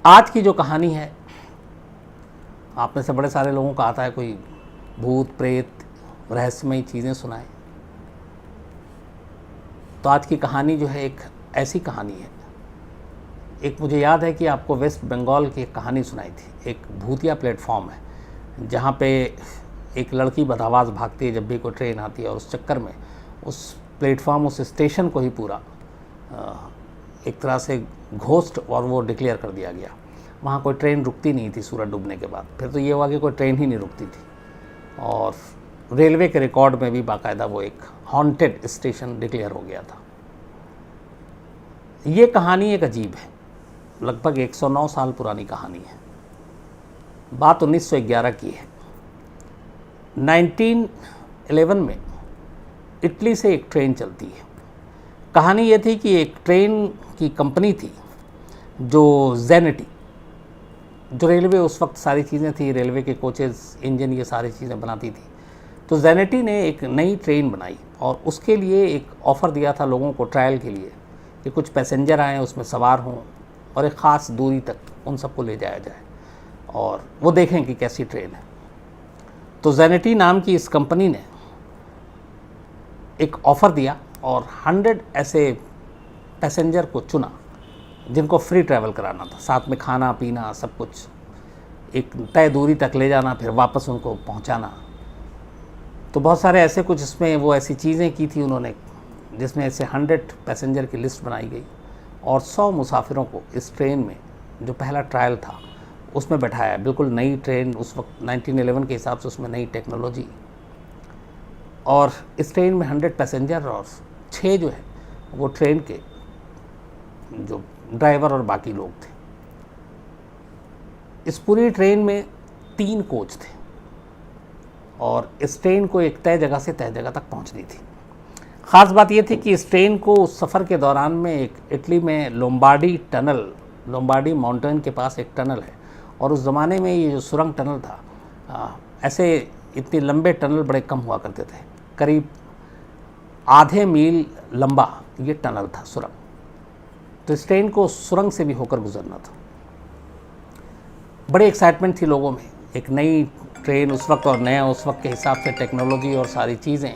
आज की जो कहानी है, आप में से बड़े सारे लोगों का आता है कोई भूत प्रेत रहस्यमयी चीज़ें सुनाए। तो आज की कहानी जो है एक ऐसी कहानी है। एक मुझे याद है कि आपको वेस्ट बंगाल की एक कहानी सुनाई थी। एक भूतिया प्लेटफॉर्म है जहाँ पे एक लड़की बदआवाज़ भागती है जब भी कोई ट्रेन आती है, और उस चक्कर में उस प्लेटफॉर्म, उस स्टेशन को ही पूरा एक तरह से घोस्ट और वो डिक्लेयर कर दिया गया। वहाँ कोई ट्रेन रुकती नहीं थी सूरज डूबने के बाद। फिर तो ये हुआ कि कोई ट्रेन ही नहीं रुकती थी, और रेलवे के रिकॉर्ड में भी बाकायदा वो एक हॉन्टेड स्टेशन डिक्लेयर हो गया था। ये कहानी एक अजीब है, लगभग 109 साल पुरानी कहानी है। बात 1911 की है। 1911 में इटली से एक ट्रेन चलती है। कहानी ये थी कि एक ट्रेन की कंपनी थी जो जेनेटी, जो रेलवे उस वक्त सारी चीज़ें थी, रेलवे के कोचेज़, इंजन, ये सारी चीज़ें बनाती थी। तो जेनेटी ने एक नई ट्रेन बनाई और उसके लिए एक ऑफ़र दिया था लोगों को ट्रायल के लिए कि कुछ पैसेंजर आएँ, उसमें सवार हों और एक ख़ास दूरी तक उन सबको ले जाया जाए और वो देखें कि कैसी ट्रेन है। तो जेनेटी नाम की इस कंपनी ने एक ऑफ़र दिया और 100 ऐसे पैसेंजर को चुना जिनको फ्री ट्रैवल कराना था, साथ में खाना पीना सब कुछ, एक तय दूरी तक ले जाना, फिर वापस उनको पहुंचाना। तो बहुत सारे ऐसे कुछ इसमें वो ऐसी चीज़ें की थी उन्होंने जिसमें ऐसे 100 पैसेंजर की लिस्ट बनाई गई और 100 मुसाफिरों को इस ट्रेन में, जो पहला ट्रायल था, उसमें बैठाया। बिल्कुल नई ट्रेन, उस वक्त 1911 के हिसाब से उसमें नई टेक्नोलॉजी, और इस ट्रेन में 100 पैसेंजर और 6 जो है वो ट्रेन के जो ड्राइवर और बाकी लोग थे। इस पूरी ट्रेन में 3 कोच थे और इस ट्रेन को एक तय जगह से तय जगह तक पहुंचनी थी। ख़ास बात यह थी कि इस ट्रेन को उस सफ़र के दौरान में एक इटली में लोम्बार्डी टनल, लोम्बार्डी माउंटेन के पास एक टनल है, और उस ज़माने में ये जो सुरंग टनल था, ऐसे इतने लंबे टनल बड़े कम हुआ करते थे। करीब आधे मील लंबा ये टनल था, सुरंग। तो इस ट्रेन को सुरंग से भी होकर गुजरना था। बड़ी एक्साइटमेंट थी लोगों में, एक नई ट्रेन उस वक्त और नया उस वक्त के हिसाब से टेक्नोलॉजी और सारी चीज़ें।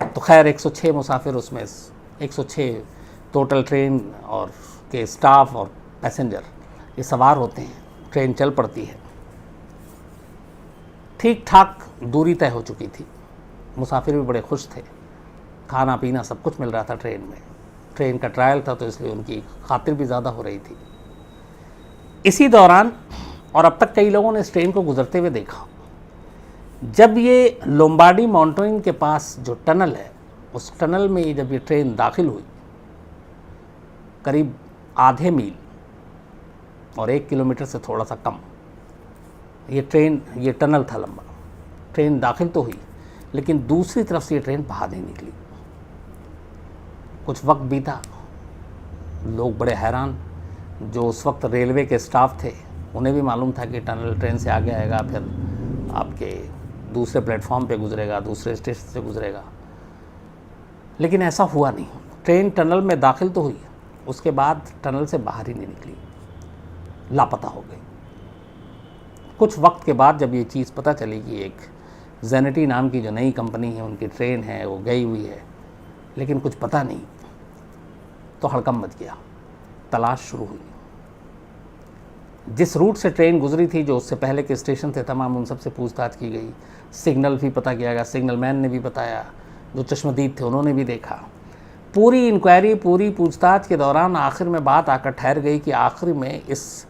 तो खैर 106 मुसाफिर उसमें, 106 टोटल ट्रेन और के स्टाफ और पैसेंजर ये सवार होते हैं। ट्रेन चल पड़ती है। ठीक ठाक दूरी तय हो चुकी थी, मुसाफिर भी बड़े खुश थे, खाना पीना सब कुछ मिल रहा था ट्रेन में। ट्रेन का ट्रायल था तो इसलिए उनकी खातिर भी ज़्यादा हो रही थी। इसी दौरान, और अब तक कई लोगों ने इस ट्रेन को गुजरते हुए देखा, जब ये लोम्बार्डी माउंटेन के पास जो टनल है, उस टनल में जब ये ट्रेन दाखिल हुई, करीब आधे मील और 1 किलोमीटर से थोड़ा सा कम ये टनल था लंबा। ट्रेन दाखिल तो हुई, लेकिन दूसरी तरफ से ये ट्रेन बाहर नहीं निकली। कुछ वक्त बीता, लोग बड़े हैरान। जो उस वक्त रेलवे के स्टाफ थे उन्हें भी मालूम था कि टनल ट्रेन से आगे आएगा, फिर आपके दूसरे प्लेटफॉर्म पे गुजरेगा, दूसरे स्टेशन से गुजरेगा, लेकिन ऐसा हुआ नहीं। ट्रेन टनल में दाखिल तो हुई, उसके बाद टनल से बाहर ही नहीं निकली, लापता हो गई। कुछ वक्त के बाद जब ये चीज़ पता चली कि एक जेनेटी नाम की जो नई कंपनी है, उनकी ट्रेन है वो गई हुई है, लेकिन कुछ पता नहीं, तो हड़कंप मच गया। तलाश शुरू हुई। जिस रूट से ट्रेन गुजरी थी, जो उससे पहले के स्टेशन थे, तमाम उन सब से पूछताछ की गई। सिग्नल भी पता किया गया, सिग्नल मैन ने भी बताया, जो चश्मदीद थे उन्होंने भी देखा। पूरी इंक्वायरी, पूरी पूछताछ के दौरान आखिर में बात आकर ठहर गई कि आखिर में इस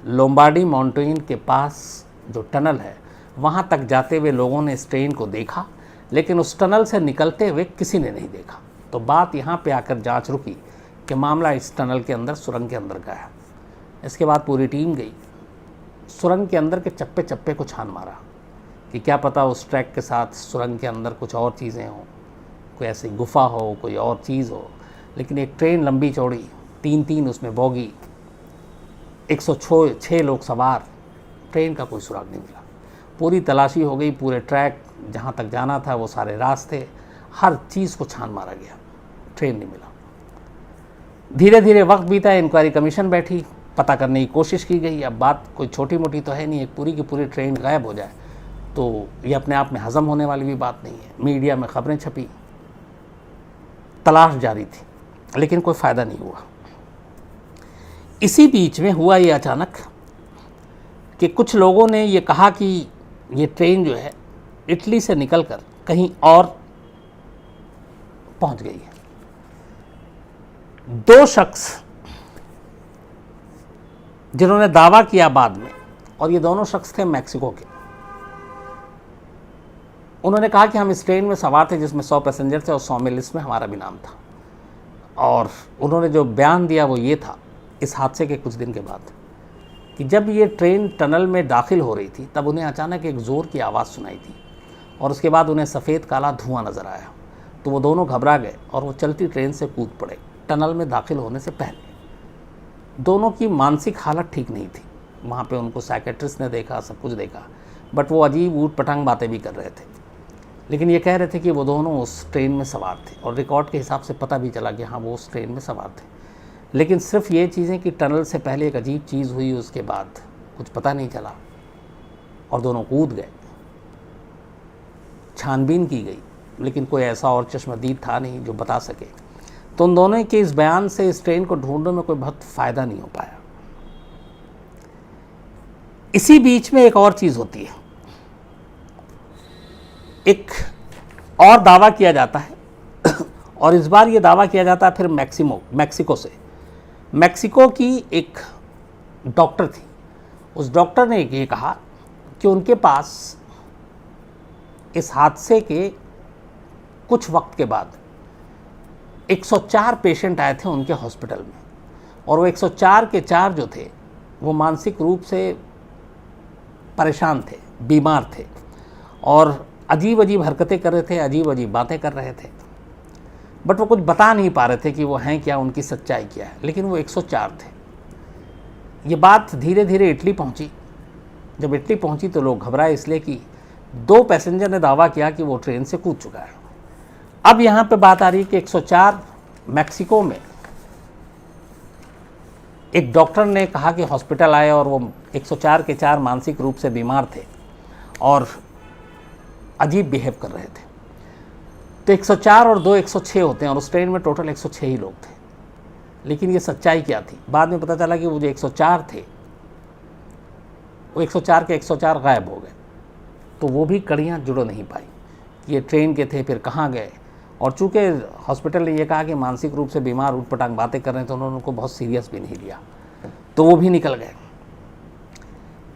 लोम्बार्डी माउंटेन के पास जो टनल है, वहाँ तक जाते हुए लोगों ने इस ट्रेन को देखा, लेकिन उस टनल से निकलते हुए किसी ने नहीं देखा। तो बात यहाँ पे आकर जांच रुकी कि मामला इस टनल के अंदर, सुरंग के अंदर का है। इसके बाद पूरी टीम गई, सुरंग के अंदर के चप्पे चप्पे को छान मारा कि क्या पता उस ट्रैक के साथ सुरंग के अंदर कुछ और चीज़ें हों, कोई ऐसी गुफा हो, कोई और चीज़ हो। लेकिन एक ट्रेन लंबी चौड़ी, 3-3 उसमें बोगी, 106 लोग सवार, ट्रेन का कोई सुराग नहीं मिला। पूरी तलाशी हो गई, पूरे ट्रैक जहाँ तक जाना था वो सारे रास्ते, हर चीज़ को छान मारा गया, ट्रेन नहीं मिला। धीरे धीरे वक्त बीता, इंक्वायरी कमीशन बैठी, पता करने की कोशिश की गई। अब बात कोई छोटी मोटी तो है नहीं, एक पूरी की पूरी ट्रेन गायब हो जाए तो ये अपने आप में हज़म होने वाली भी बात नहीं है। मीडिया में खबरें छपी, तलाश जारी थी, लेकिन कोई फ़ायदा नहीं हुआ। इसी बीच में हुआ ये अचानक कि कुछ लोगों ने ये कहा कि ये ट्रेन जो है इटली से निकलकर कहीं और पहुंच गई है। दो शख्स जिन्होंने दावा किया बाद में, और ये दोनों शख्स थे मैक्सिको के, उन्होंने कहा कि हम इस ट्रेन में सवार थे जिसमें 100 पैसेंजर थे और 100 में लिस्ट में हमारा भी नाम था। और उन्होंने जो बयान दिया वो ये था इस हादसे के कुछ दिन के बाद कि जब ये ट्रेन टनल में दाखिल हो रही थी तब उन्हें अचानक एक ज़ोर की आवाज़ सुनाई थी और उसके बाद उन्हें सफ़ेद काला धुआं नज़र आया। तो वो दोनों घबरा गए और वो चलती ट्रेन से कूद पड़े टनल में दाखिल होने से पहले। दोनों की मानसिक हालत ठीक नहीं थी। वहाँ पे उनको साइकेट्रिस्ट ने देखा, सब कुछ देखा, बट वो अजीब ऊट पटांग बातें भी कर रहे थे। लेकिन ये कह रहे थे कि वो दोनों उस ट्रेन में सवार थे और रिकॉर्ड के हिसाब से पता भी चला कि हाँ वो उस ट्रेन में सवार थे। लेकिन सिर्फ ये चीज़ें कि टनल से पहले एक अजीब चीज़ हुई, उसके बाद कुछ पता नहीं चला और दोनों कूद गए। छानबीन की गई लेकिन कोई ऐसा और चश्मदीद था नहीं जो बता सके। तो उन दोनों के इस बयान से इस ट्रेन को ढूंढने में कोई बहुत फ़ायदा नहीं हो पाया। इसी बीच में एक और चीज़ होती है, एक और दावा किया जाता है और इस बार ये दावा किया जाता है फिर मैक्सिको से। मैक्सिको की एक डॉक्टर थी, उस डॉक्टर ने ये कहा कि उनके पास इस हादसे के कुछ वक्त के बाद 104 पेशेंट आए थे उनके हॉस्पिटल में और वो 104 के 4 जो थे वो मानसिक रूप से परेशान थे, बीमार थे और अजीब अजीब हरकतें कर रहे थे, अजीब अजीब बातें कर रहे थे, बट वो कुछ बता नहीं पा रहे थे कि वो हैं क्या, उनकी सच्चाई क्या है। लेकिन वो 104 थे। ये बात धीरे धीरे इटली पहुंची। जब इटली पहुंची तो लोग घबराए इसलिए कि 2 पैसेंजर ने दावा किया कि वो ट्रेन से कूद चुका है। अब यहाँ पे बात आ रही है कि 104 मैक्सिको में एक डॉक्टर ने कहा कि हॉस्पिटल आए और वो 104 के 4 मानसिक रूप से बीमार थे और अजीब बिहेव कर रहे थे। तो 104 और 2 106 होते हैं और उस ट्रेन में टोटल 106 ही लोग थे। लेकिन ये सच्चाई क्या थी? बाद में पता चला कि वो जो 104 थे वो 104 के 104 गायब हो गए। तो वो भी कड़ियाँ जुड़ नहीं पाई कि ये ट्रेन के थे, फिर कहाँ गए। और चूँकि हॉस्पिटल ने ये कहा कि मानसिक रूप से बीमार ऊटपटांग बातें कर रहे हैं तो उन्होंने उनको बहुत सीरियस भी नहीं लिया, तो वो भी निकल गए।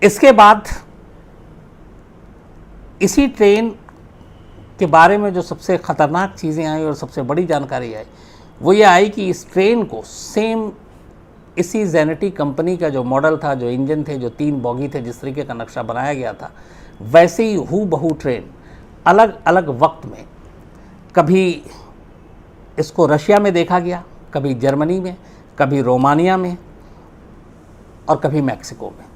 इसके बाद इसी ट्रेन के बारे में जो सबसे ख़तरनाक चीज़ें आई और सबसे बड़ी जानकारी आई वो ये आई कि इस ट्रेन को सेम इसी जेनेटी कंपनी का जो मॉडल था, जो इंजन थे, जो 3 बॉगी थे, जिस तरीके का नक्शा बनाया गया था, वैसे ही हूबहू ट्रेन अलग अलग वक्त में, कभी इसको रशिया में देखा गया, कभी जर्मनी में, कभी रोमानिया में और कभी मैक्सिको में।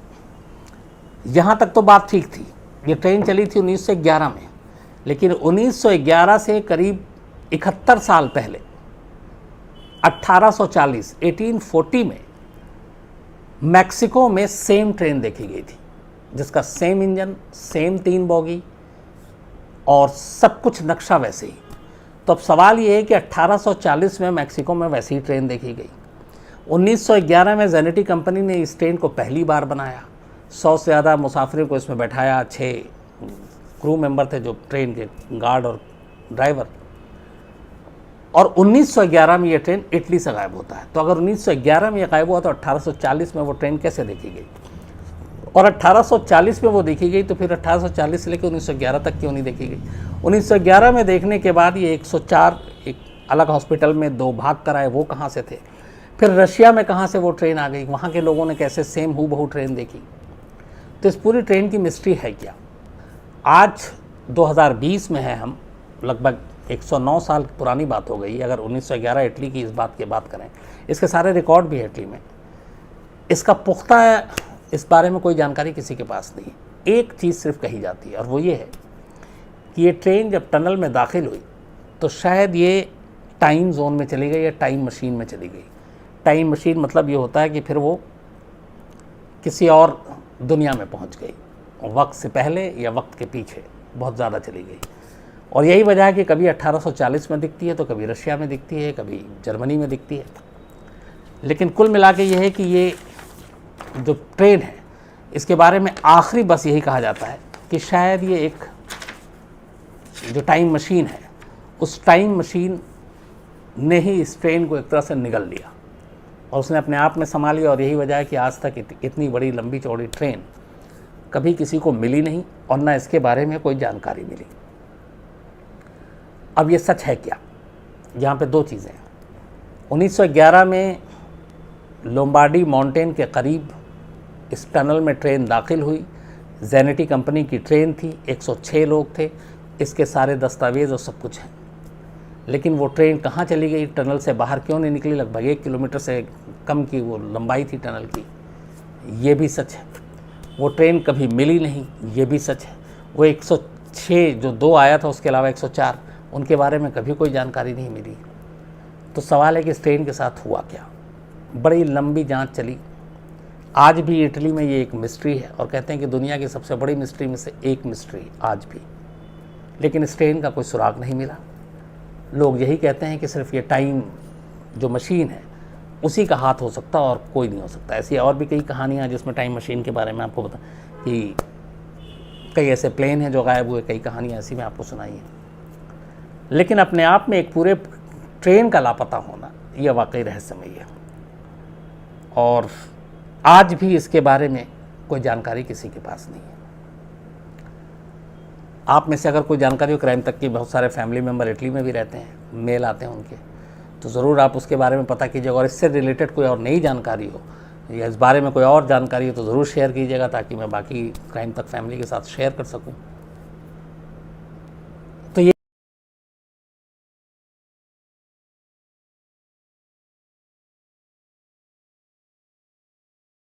यहाँ तक तो बात ठीक थी। ये ट्रेन चली थी 1911 में, लेकिन 1911 से करीब 71 साल पहले 1840 में मैक्सिको में सेम ट्रेन देखी गई थी जिसका सेम इंजन, सेम 3 बॉगी और सब कुछ नक्शा वैसे ही। तो अब सवाल ये है कि 1840 में मैक्सिको में वैसी ही ट्रेन देखी गई। 1911 में जेनेटी कंपनी ने इस ट्रेन को पहली बार बनाया, 100 से ज़्यादा मुसाफिरों को इसमें बैठाया, 6 क्रू मेंबर थे जो ट्रेन के गार्ड और ड्राइवर। और 1911 में ये ट्रेन इटली से गायब होता है। तो अगर 1911 में ये गायब हुआ तो 1840 में वो ट्रेन कैसे देखी गई? और 1840 में वो देखी गई तो फिर 1840 से लेकर 1911 तक क्यों नहीं देखी गई? 1911 में देखने के बाद ये 104 एक अलग हॉस्पिटल में 2 भाग कराए, वो कहाँ से थे? फिर रशिया में कहाँ से वो ट्रेन आ गई? वहाँ के लोगों ने कैसे सेम हूबहू ट्रेन देखी? तो इस पूरी ट्रेन की मिस्ट्री है क्या? आज 2020 में है हम, लगभग 109 साल पुरानी बात हो गई। अगर 1911 इटली की इस बात की बात करें, इसके सारे रिकॉर्ड भी है इटली में। इसका पुख्ता इस बारे में कोई जानकारी किसी के पास नहीं। एक चीज़ सिर्फ कही जाती है और वो ये है कि ये ट्रेन जब टनल में दाखिल हुई तो शायद ये टाइम जोन में चली गई या टाइम मशीन में चली गई। टाइम मशीन मतलब ये होता है कि फिर वो किसी और दुनिया में पहुंच गई, वक्त से पहले या वक्त के पीछे बहुत ज़्यादा चली गई। और यही वजह है कि कभी 1840 में दिखती है तो कभी रशिया में दिखती है, कभी जर्मनी में दिखती है। लेकिन कुल मिला के ये है कि ये जो ट्रेन है इसके बारे में आखिरी बस यही कहा जाता है कि शायद ये एक जो टाइम मशीन है, उस टाइम मशीन ने ही इस ट्रेन को एक तरह से निगल लिया और उसने अपने आप में संभाल लिया। और यही वजह है कि आज तक इतनी बड़ी लंबी चौड़ी ट्रेन कभी किसी को मिली नहीं और ना इसके बारे में कोई जानकारी मिली। अब ये सच है क्या? यहाँ पे दो चीज़ें हैं। 1911 में लोम्बार्डी माउंटेन के करीब इस टनल में ट्रेन दाखिल हुई। जेनेटी कंपनी की ट्रेन थी, 106 लोग थे, इसके सारे दस्तावेज़ और सब कुछ हैं। लेकिन वो ट्रेन कहाँ चली गई, टनल से बाहर क्यों नहीं निकली? लगभग 1 किलोमीटर से कम की वो लंबाई थी टनल की, ये भी सच है। वो ट्रेन कभी मिली नहीं, ये भी सच है। वो 106 जो 2 आया था उसके अलावा 104, उनके बारे में कभी कोई जानकारी नहीं मिली। तो सवाल है कि इस ट्रेन के साथ हुआ क्या? बड़ी लंबी जांच चली। आज भी इटली में ये एक मिस्ट्री है और कहते हैं कि दुनिया की सबसे बड़ी मिस्ट्री में से एक मिस्ट्री आज भी। लेकिन इस ट्रेन का कोई सुराग नहीं मिला। लोग यही कहते हैं कि सिर्फ ये टाइम जो मशीन है उसी का हाथ हो सकता और कोई नहीं हो सकता। ऐसी और भी कई कहानियाँ जिसमें टाइम मशीन के बारे में आपको बता कि कई ऐसे प्लेन हैं जो गायब हुए, कई कहानियाँ ऐसी मैं आपको सुनाई हैं। लेकिन अपने आप में एक पूरे ट्रेन का लापता होना यह वाकई रहस्यमयी है और आज भी इसके बारे में कोई जानकारी किसी के पास नहीं है। आप में से अगर कोई जानकारी हो, क्राइम तक की बहुत सारे फैमिली मेम्बर इटली में भी रहते हैं, मेल आते हैं उनके, तो ज़रूर आप उसके बारे में पता कीजिएगा। और इससे रिलेटेड कोई और नई जानकारी हो या इस बारे में कोई और जानकारी हो तो ज़रूर शेयर कीजिएगा ताकि मैं बाकी क्राइम तक फैमिली के साथ शेयर कर सकूं।